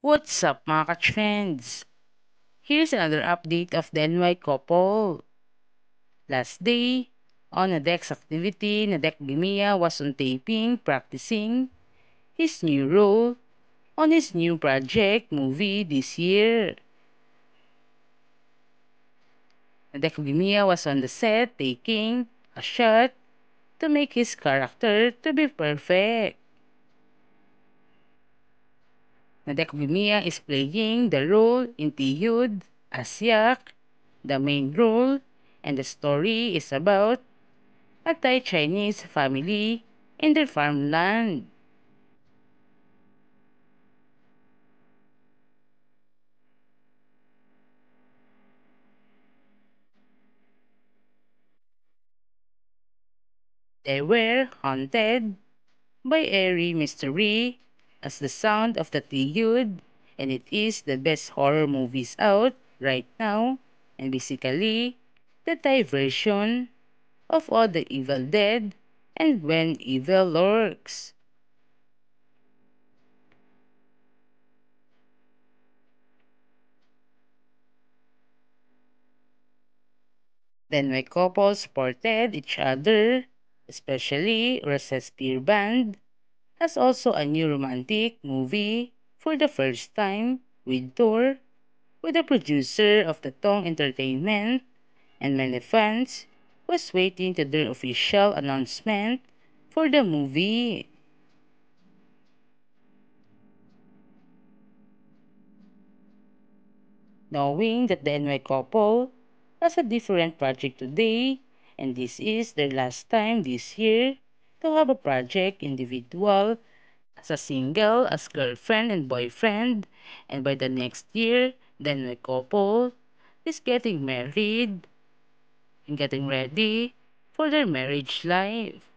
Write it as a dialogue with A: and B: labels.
A: What's up mga ka-trends? Here's another update of the NY couple. Last day, on a Dex activity, Nadek Bimia was on taping, practicing his new role on his new project movie this year. Nadek Bimia was on the set taking a shot to make his character to be perfect. Nadek Bimia is playing the role in Tiyud as Yak, the main role, and the story is about a Thai Chinese family in their farmland. They were haunted by airy mystery as the sound of the Tiyud, and it is the best horror movies out right now, and basically the Thai version of all the Evil Dead and When Evil Lurks. Then my couple supported each other, especially Roses Beer Band has also a new romantic movie for the first time with Thor, with the producer of the Tong Entertainment, and many fans was waiting to their official announcement for the movie. Knowing that the NY couple has a different project today, and this is their last time this year to have a project individual as a single, as girlfriend and boyfriend, and by the next year, the NY couple is getting married and getting ready for their marriage life.